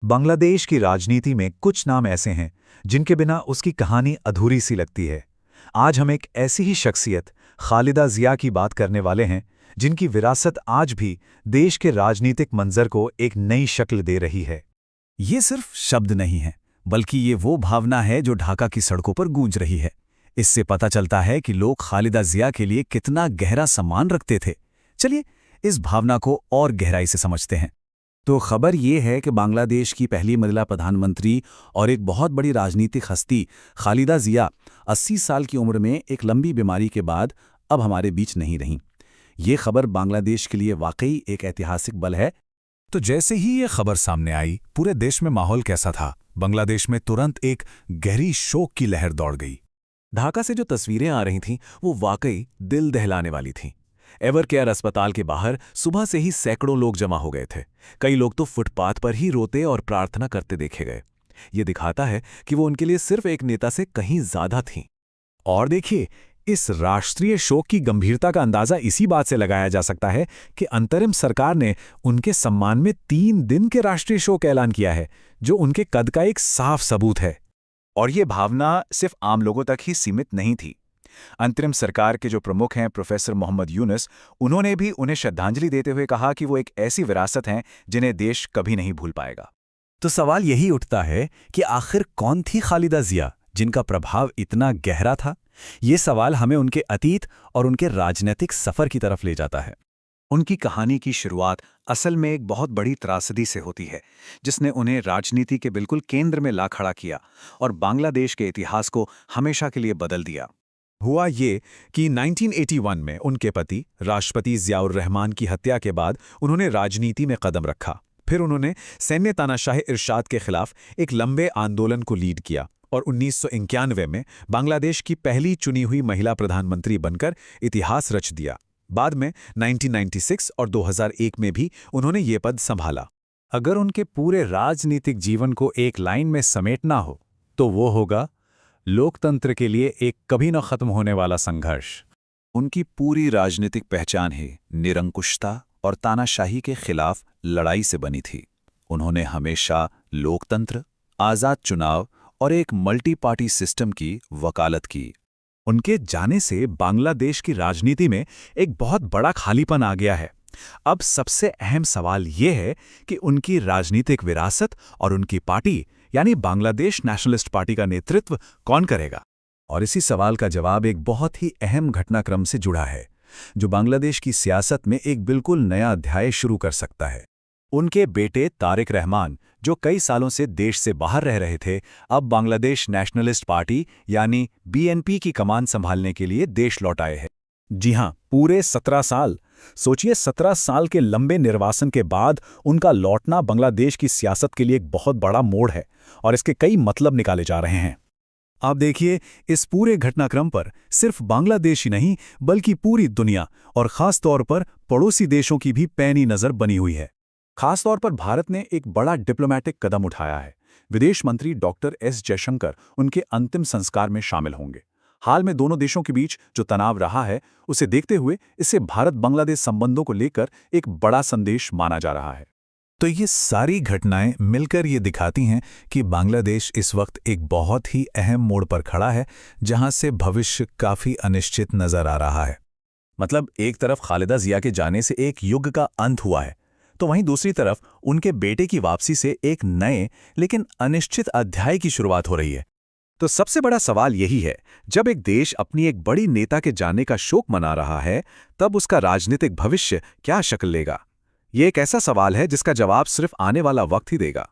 बांग्लादेश की राजनीति में कुछ नाम ऐसे हैं जिनके बिना उसकी कहानी अधूरी सी लगती है। आज हम एक ऐसी ही शख्सियत खालिदा जिया की बात करने वाले हैं जिनकी विरासत आज भी देश के राजनीतिक मंजर को एक नई शक्ल दे रही है। ये सिर्फ शब्द नहीं है, बल्कि ये वो भावना है जो ढाका की सड़कों पर गूंज रही है। इससे पता चलता है कि लोग खालिदा जिया के लिए कितना गहरा सम्मान रखते थे। चलिए इस भावना को और गहराई से समझते हैं। तो खबर ये है कि बांग्लादेश की पहली महिला प्रधानमंत्री और एक बहुत बड़ी राजनीतिक हस्ती खालिदा जिया 80 साल की उम्र में एक लंबी बीमारी के बाद अब हमारे बीच नहीं रहीं। ये खबर बांग्लादेश के लिए वाकई एक ऐतिहासिक बल है। तो जैसे ही ये खबर सामने आई, पूरे देश में माहौल कैसा था? बांग्लादेश में तुरंत एक गहरी शोक की लहर दौड़ गई। ढाका से जो तस्वीरें आ रही थीं वो वाकई दिल दहलाने वाली थीं। एवरकेयर अस्पताल के बाहर सुबह से ही सैकड़ों लोग जमा हो गए थे। कई लोग तो फुटपाथ पर ही रोते और प्रार्थना करते देखे गए। ये दिखाता है कि वो उनके लिए सिर्फ एक नेता से कहीं ज्यादा थीं। और देखिए, इस राष्ट्रीय शोक की गंभीरता का अंदाजा इसी बात से लगाया जा सकता है कि अंतरिम सरकार ने उनके सम्मान में 3 दिन के राष्ट्रीय शोक ऐलान किया है, जो उनके कद का एक साफ सबूत है। और ये भावना सिर्फ आम लोगों तक ही सीमित नहीं थी। अंतरिम सरकार के जो प्रमुख हैं प्रोफेसर मोहम्मद यूनुस, उन्होंने भी उन्हें श्रद्धांजलि देते हुए कहा कि वो एक ऐसी विरासत हैं जिन्हें देश कभी नहीं भूल पाएगा। तो सवाल यही उठता है कि आखिर कौन थी खालिदा जिया जिनका प्रभाव इतना गहरा था? ये सवाल हमें उनके अतीत और उनके राजनीतिक सफर की तरफ ले जाता है। उनकी कहानी की शुरुआत असल में एक बहुत बड़ी त्रासदी से होती है, जिसने उन्हें राजनीति के बिल्कुल केंद्र में ला खड़ा किया और बांग्लादेश के इतिहास को हमेशा के लिए बदल दिया। हुआ ये कि 1981 में उनके पति राष्ट्रपति जियाउर रहमान की हत्या के बाद उन्होंने राजनीति में कदम रखा। फिर उन्होंने सैन्य तानाशाही इरशाद के खिलाफ एक लंबे आंदोलन को लीड किया और 1991 में बांग्लादेश की पहली चुनी हुई महिला प्रधानमंत्री बनकर इतिहास रच दिया। बाद में 1996 और 2001 में भी उन्होंने ये पद संभाला। अगर उनके पूरे राजनीतिक जीवन को एक लाइन में समेटना हो तो वो होगा लोकतंत्र के लिए एक कभी न खत्म होने वाला संघर्ष। उनकी पूरी राजनीतिक पहचान ही निरंकुशता और तानाशाही के खिलाफ लड़ाई से बनी थी। उन्होंने हमेशा लोकतंत्र, आज़ाद चुनाव और एक मल्टी पार्टी सिस्टम की वकालत की। उनके जाने से बांग्लादेश की राजनीति में एक बहुत बड़ा खालीपन आ गया है। अब सबसे अहम सवाल ये है कि उनकी राजनीतिक विरासत और उनकी पार्टी यानी बांग्लादेश नेशनलिस्ट पार्टी का नेतृत्व कौन करेगा? और इसी सवाल का जवाब एक बहुत ही अहम घटनाक्रम से जुड़ा है, जो बांग्लादेश की सियासत में एक बिल्कुल नया अध्याय शुरू कर सकता है। उनके बेटे तारिक रहमान, जो कई सालों से देश से बाहर रह रहे थे, अब बांग्लादेश नेशनलिस्ट पार्टी यानी बीएनपी की कमान संभालने के लिए देश लौट आए हैं। जी हां, पूरे 17 साल। सोचिए, 17 साल के लंबे निर्वासन के बाद उनका लौटना बांग्लादेश की सियासत के लिए एक बहुत बड़ा मोड़ है और इसके कई मतलब निकाले जा रहे हैं। आप देखिए, इस पूरे घटनाक्रम पर सिर्फ बांग्लादेश ही नहीं बल्कि पूरी दुनिया और खास तौर पर पड़ोसी देशों की भी पैनी नज़र बनी हुई है। खास तौर पर भारत ने एक बड़ा डिप्लोमैटिक कदम उठाया है। विदेश मंत्री डॉक्टर एस जयशंकर उनके अंतिम संस्कार में शामिल होंगे। हाल में दोनों देशों के बीच जो तनाव रहा है, उसे देखते हुए इसे भारत बांग्लादेश संबंधों को लेकर एक बड़ा संदेश माना जा रहा है। तो ये सारी घटनाएं मिलकर ये दिखाती हैं कि बांग्लादेश इस वक्त एक बहुत ही अहम मोड़ पर खड़ा है, जहां से भविष्य काफी अनिश्चित नजर आ रहा है। मतलब एक तरफ खालिदा जिया के जाने से एक युग का अंत हुआ है, तो वहीं दूसरी तरफ उनके बेटे की वापसी से एक नए लेकिन अनिश्चित अध्याय की शुरुआत हो रही है। तो सबसे बड़ा सवाल यही है, जब एक देश अपनी एक बड़ी नेता के जाने का शोक मना रहा है, तब उसका राजनीतिक भविष्य क्या शक्ल लेगा? ये एक ऐसा सवाल है जिसका जवाब सिर्फ आने वाला वक्त ही देगा।